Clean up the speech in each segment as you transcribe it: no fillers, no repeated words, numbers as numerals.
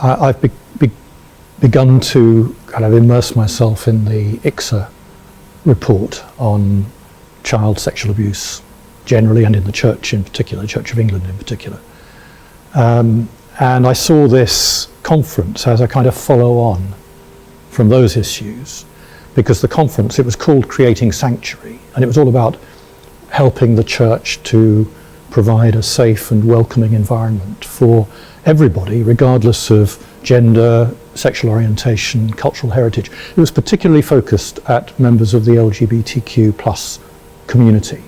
I've begun to kind of immerse myself in the ICSA report on child sexual abuse generally, and in the church in particular, the Church of England in particular. And I saw this conference as a kind of follow-on from those issues, because the conference, it was called Creating Sanctuary, and it was all about helping the church to provide a safe and welcoming environment for everybody, regardless of gender, sexual orientation, cultural heritage. It was particularly focused at members of the LGBTQ plus community.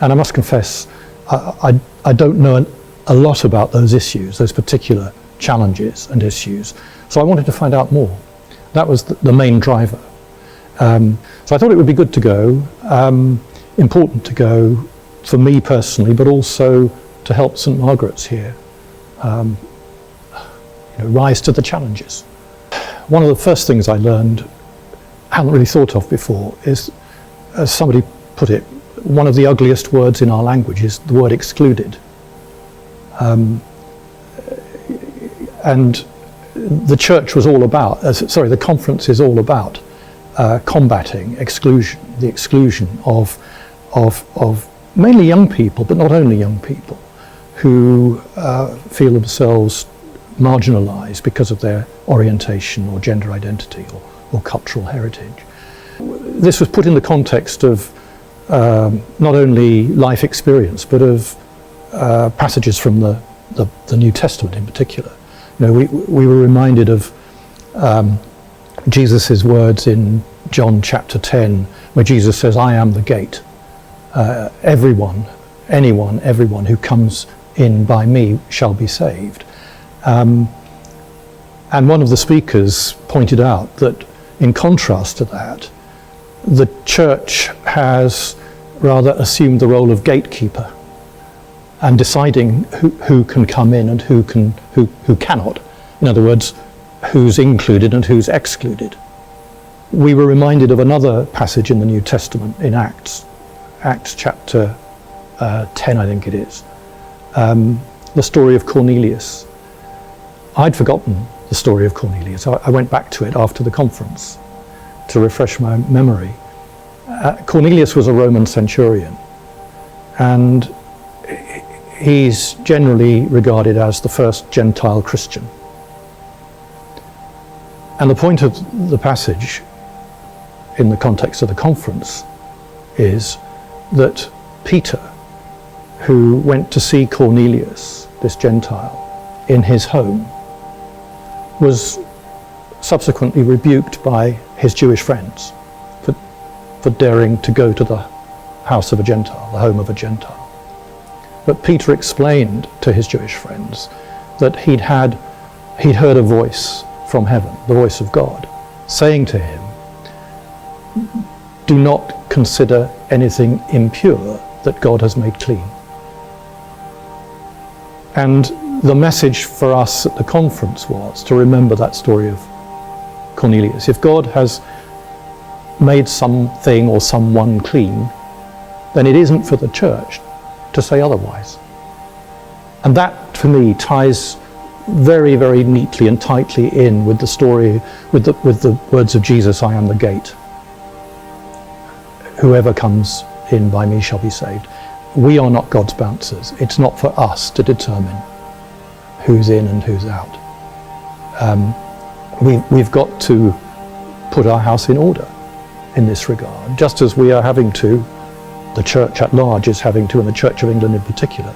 And I must confess, I don't know a lot about those issues, those particular challenges and issues. So I wanted to find out more. That was the main driver. So I thought it would be good to go, important to go for me personally, but also to help St Margaret's here rise to the challenges. One of the first things I learned, I hadn't really thought of before, is, as somebody put it, one of the ugliest words in our language is the word excluded. And the church was all about, the conference is all about combating exclusion, the exclusion of mainly young people, but not only young people, who feel themselves marginalised because of their orientation or gender identity or cultural heritage. This was put in the context of not only life experience, but of passages from the New Testament in particular. We were reminded of Jesus' words in John chapter 10, where Jesus says, "I am the gate. Everyone who comes in by me shall be saved." And one of the speakers pointed out that, in contrast to that, the church has rather assumed the role of gatekeeper and deciding who can come in and who cannot. In other words, who's included and who's excluded. We were reminded of another passage in the New Testament in Acts chapter 10, I think it is, the story of Cornelius. I'd forgotten the story of Cornelius. I went back to it after the conference to refresh my memory. Cornelius was a Roman centurion, and he's generally regarded as the first Gentile Christian. And the point of the passage in the context of the conference is that Peter, who went to see Cornelius, this Gentile, in his home, was subsequently rebuked by his Jewish friends for daring to go to the house of a Gentile, the home of a Gentile. But Peter explained to his Jewish friends that he'd heard a voice from heaven, the voice of God, saying to him, "Do not consider anything impure that God has made clean." And the message for us at the conference was to remember that story of Cornelius. If God has made something or someone clean, then it isn't for the church to say otherwise. And that, for me, ties very, very neatly and tightly in with the story, with the words of Jesus, "I am the gate. Whoever comes in by me shall be saved." We are not God's bouncers. It's not for us to determine who's in and who's out. We've got to put our house in order in this regard, just as we are having to, the church at large is having to, and the Church of England in particular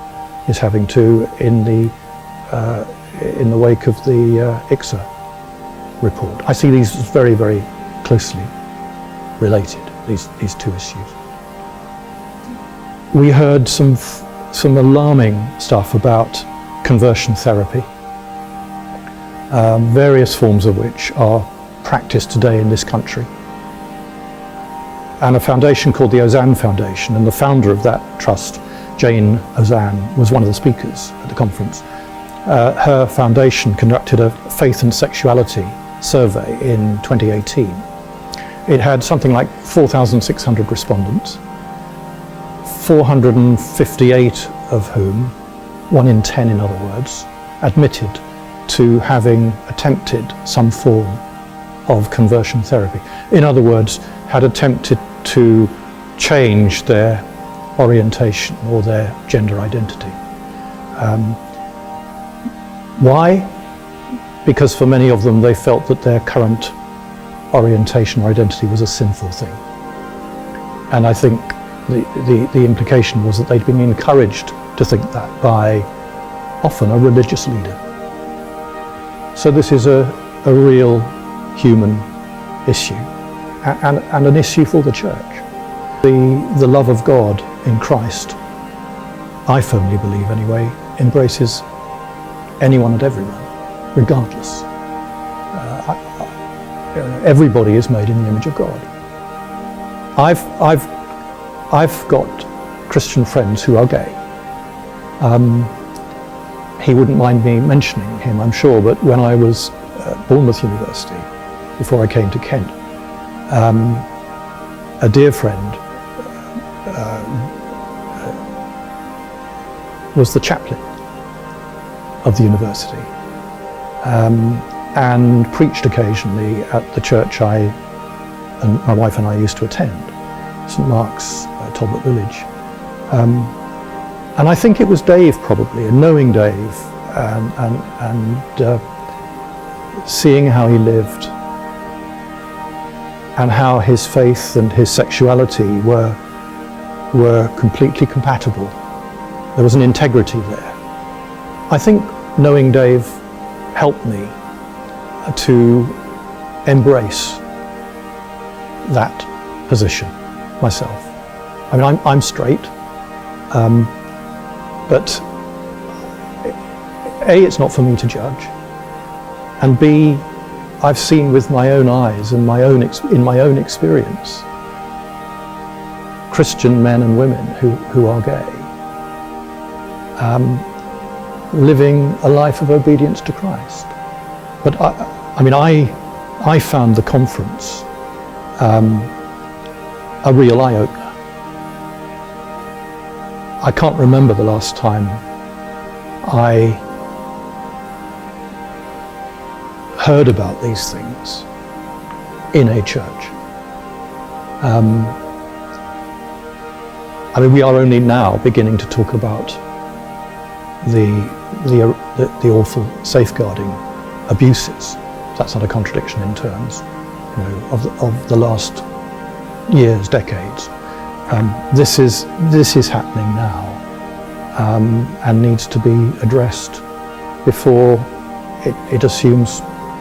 is having to, in the wake of the ICSA report. I see these as very, very closely related, these two issues. We heard some alarming stuff about conversion therapy, various forms of which are practiced today in this country. And a foundation called the Ozanne Foundation, and the founder of that trust, Jane Ozanne, was one of the speakers at the conference. Her foundation conducted a faith and sexuality survey in 2018. It had something like 4,600 respondents, 458 of whom, 1 in 10 in other words, admitted to having attempted some form of conversion therapy. In other words, had attempted to change their orientation or their gender identity. Why? Because for many of them they felt that their current orientation or identity was a sinful thing. And I think the implication was that they'd been encouraged to think that by often a religious leader. So this is a real human issue and an issue for the church. The love of God in Christ, I firmly believe anyway, embraces anyone and everyone, regardless. Everybody is made in the image of God. I've got Christian friends who are gay. He wouldn't mind me mentioning him, I'm sure, but when I was at Bournemouth University, before I came to Kent, a dear friend was the chaplain of the university and preached occasionally at the church and my wife and I used to attend, St Mark's, Talbot Village. And I think it was Dave probably, and knowing Dave and seeing how he lived and how his faith and his sexuality were completely compatible. There was an integrity there. I think knowing Dave helped me to embrace that position myself. I mean, I'm straight, but A, it's not for me to judge, and B, I've seen with my own eyes and in my own experience Christian men and women who are gay living a life of obedience to Christ. But I found the conference a real eye-opener. I can't remember the last time I heard about these things in a church. We are only now beginning to talk about the awful safeguarding abuses. That's not a contradiction in terms, of the last years, decades. This is happening now, and needs to be addressed before it assumes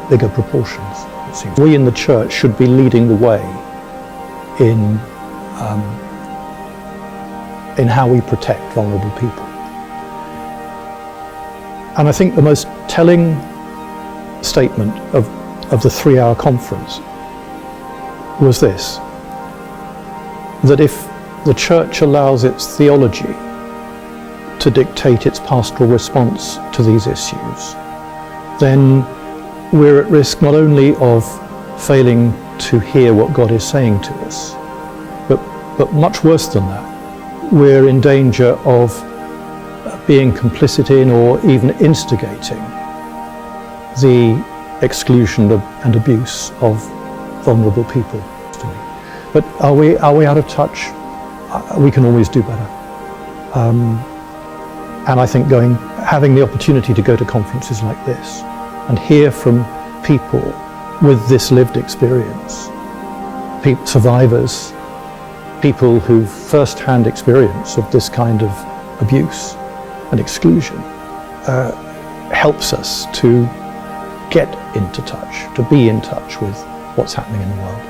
bigger proportions, it seems. We in the church should be leading the way in how we protect vulnerable people. And I think the most telling statement of the 3-hour conference was this: that if the church allows its theology to dictate its pastoral response to these issues, then we're at risk not only of failing to hear what God is saying to us, but much worse than that, we're in danger of being complicit in or even instigating the exclusion and abuse of vulnerable people. But are we out of touch? We can always do better. And I think having the opportunity to go to conferences like this and hear from people with this lived experience, survivors, people who've first-hand experience of this kind of abuse and exclusion, helps us to get into touch, to be in touch with what's happening in the world.